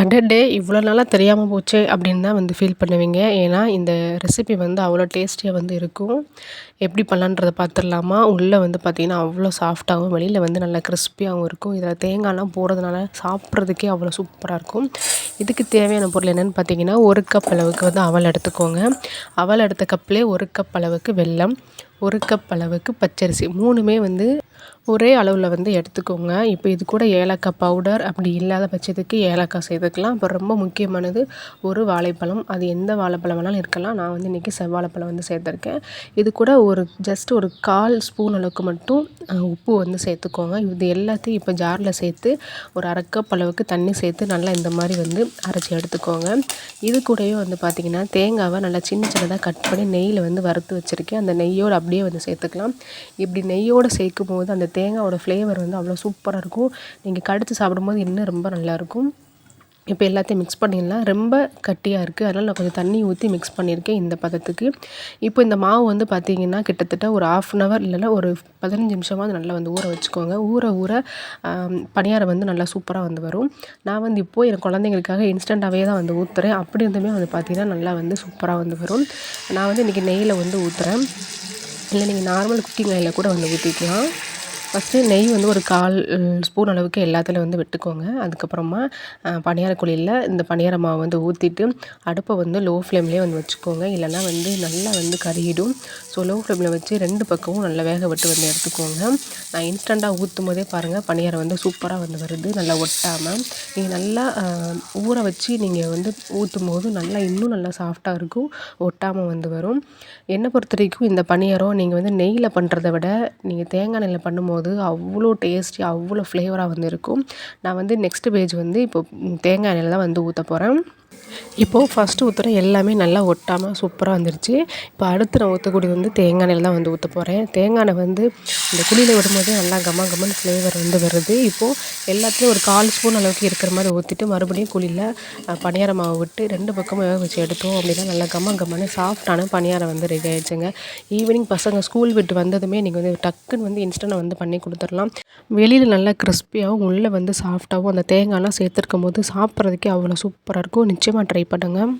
அடடே! இவ்வளோ நாளா தெரியாம போச்சே! அப்படின்னு தான் வந்து ஃபீல் பண்ணுவீங்க. ஏன்னா, இந்த ரெசிபி வந்து அவ்வளோ டேஸ்டியா வந்து இருக்கும். எப்படி பண்ணலான்றத பார்த்துரலாமா? உள்ள வந்து பார்த்தீங்கன்னா, அவ்வளோ சாஃப்ட்டாவும், வெளியில வந்து நல்லா கிறிஸ்பியாவும் இருக்கும். இதில தேங்காய்லாம் போடுறதுனால சாப்பிட்றதுக்கே அவ்வளோ சூப்பரா இருக்கும். இதுக்கு தேவையான பொருள் என்னென்னு பார்த்தீங்கன்னா, 1 கப் அளவுக்கு வந்து அவல் எடுத்துக்கோங்க. அவல் எடுத்த கப்லேயே 1 கப் அளவுக்கு வெல்லம், 1 கப் அளவுக்கு பச்சரிசி 3மே வந்து ஒரே அளவுல வந்து எடுத்துக்கோங்க. இப்போ இது கூட ஏலக்காய் பவுடர் அப்படி இல்லாத பட்சத்துக்கு ஏலக்காய் சேர்த்துக்கலாம். அப்புறம் ரொம்ப முக்கியமானது ஒரு வாழைப்பழம். அது எந்த வாழைப்பழம் வேணாலும் இருக்கலாம். நான் வந்து இன்றைக்கி செவ்வாழைப்பழம் வந்து சேர்த்துருக்கேன். இது கூட ஜஸ்ட் ஒரு 1/4 ஸ்பூன் அளவுக்கு மட்டும் உப்பு வந்து சேர்த்துக்கோங்க. இது எல்லாத்தையும் இப்போ ஜாரில் சேர்த்து ஒரு 1/2 கப் அளவுக்கு தண்ணி சேர்த்து நல்லா இந்த மாதிரி வந்து அரைச்சி எடுத்துக்கோங்க. இது கூடயே வந்து பார்த்திங்கன்னா, தேங்காவை நல்லா சின்ன சின்னதாக கட் பண்ணி நெய்யில் வந்து வறுத்து வச்சுருக்கேன். அந்த நெய்யோடு அப்படியே வந்து சேர்த்துக்கலாம். இப்படி நெய்யோடு சேர்க்கும்போது அந்த தேங்காயோட ஃப்ளேவர் வந்து அவ்வளோ சூப்பராக இருக்கும். நீங்கள் கடித்து சாப்பிடும்போது இன்னும் ரொம்ப நல்லாயிருக்கும். இப்போ எல்லாத்தையும் மிக்ஸ் பண்ணிடலாம். ரொம்ப கட்டியாக இருக்குது, அதனால் நான் கொஞ்சம் தண்ணி ஊற்றி மிக்ஸ் பண்ணியிருக்கேன் இந்த பதத்துக்கு. இப்போ இந்த மாவு வந்து பார்த்திங்கன்னா, கிட்டத்தட்ட ஒரு 1/2 அன் ஹவர் இல்லைன்னா ஒரு 15 நிமிஷமாவது நல்லா வந்து ஊற வச்சுக்கோங்க. ஊற ஊற பணியாரம் வந்து நல்லா சூப்பராக வந்து வரும். நான் வந்து இப்போது என் குழந்தைங்களுக்காக இன்ஸ்டண்ட்டாகவே தான் வந்து ஊற்றுறேன். அப்படி இருந்துமே வந்து பார்த்திங்கன்னா, நல்லா வந்து சூப்பராக வந்து வரும். நான் வந்து இன்றைக்கி நெய்யில் வந்து ஊற்றுறேன். இல்லை நீங்கள் நார்மல் குக்கிங் ஆயிலில் கூட வந்து ஊற்றிக்கலாம். ஃபஸ்ட்டு நெய் வந்து ஒரு 1/4 ஸ்பூன் அளவுக்கு எல்லாத்துலேயும் வந்து விட்டுக்கோங்க. அதுக்கப்புறமா பணியார குழியில் இந்த பணியார மாவு வந்து ஊற்றிட்டு அடுப்பை வந்து லோ ஃப்ளேம்லேயே வந்து வச்சுக்கோங்க. இல்லைன்னா வந்து நல்லா வந்து கருகிடும். ஸோ லோ ஃப்ளேமில் வச்சு 2 பக்கமும் நல்லா வேக விட்டு வந்து எடுத்துக்கோங்க. நான் இன்ஸ்டண்ட்டாக ஊற்றும் போதே பாருங்கள், பணியாரம் வந்து சூப்பராக வந்து வருது, நல்லா ஒட்டாமல். நீங்கள் நல்லா ஊற வச்சு நீங்கள் வந்து ஊற்றும் போது நல்லா இன்னும் நல்லா சாஃப்டாக இருக்கும், ஒட்டாமல் வந்து வரும். என்னை பொறுத்த வரைக்கும் இந்த பணியாரம் நீங்கள் வந்து நெய்யில் பண்ணுறத விட நீங்கள் தேங்காய் எண்ணெயில் பண்ணும்போது அவ்வளோ டேஸ்டி, அவ்வளோ ஃப்ளேவராக வந்து இருக்கும். நான் வந்து நெக்ஸ்ட் பேஜ் வந்து இப்போ தேங்காய் எண்ணெயில் தான் வந்து ஊற்ற போகிறேன். இப்போது ஃபஸ்ட்டு ஊற்றுற எல்லாமே நல்லா ஒட்டாமல் சூப்பராக வந்துருச்சு. இப்போ அடுத்து நான் ஊற்றக்கூடியது வந்து தேங்காய் எண்ணெயில் தான் வந்து ஊற்ற போகிறேன். தேங்காய் எண்ணெய் வந்து இந்த குழியில் விடும்போதே நல்லா கம கமன்னு ஃப்ளேவர் வந்து வருது. இப்போது எல்லாத்துலேயும் ஒரு 1/4 ஸ்பூன் அளவுக்கு இருக்கிற மாதிரி ஊற்றிட்டு மறுபடியும் குழியில் பணியார மாவு விட்டு 2 பக்கமும் வேக வச்சு எடுத்தோம் அப்படின்னா நல்லா கம கமன்னு சாஃப்டான பணியாரம் வந்து ரெடி ஆகிடுச்சுங்க. ஈவினிங் பசங்க ஸ்கூல் விட்டு வந்ததுமே நீங்கள் வந்து டக்குன்னு வந்து இன்ஸ்டண்ட்டாக வந்து பண்ணி கொடுத்துடலாம். வெளியில் நல்லா கிறிஸ்பியாகவும் உள்ளே வந்து சாஃப்டாகவும் அந்த தேங்காய்லாம் சேர்த்துருக்கும் போது சாப்பிட்றதுக்கே அவ்வளோ சூப்பராக இருக்கும். நிச்சயமாக ட்ரை பண்ணுங்கள்.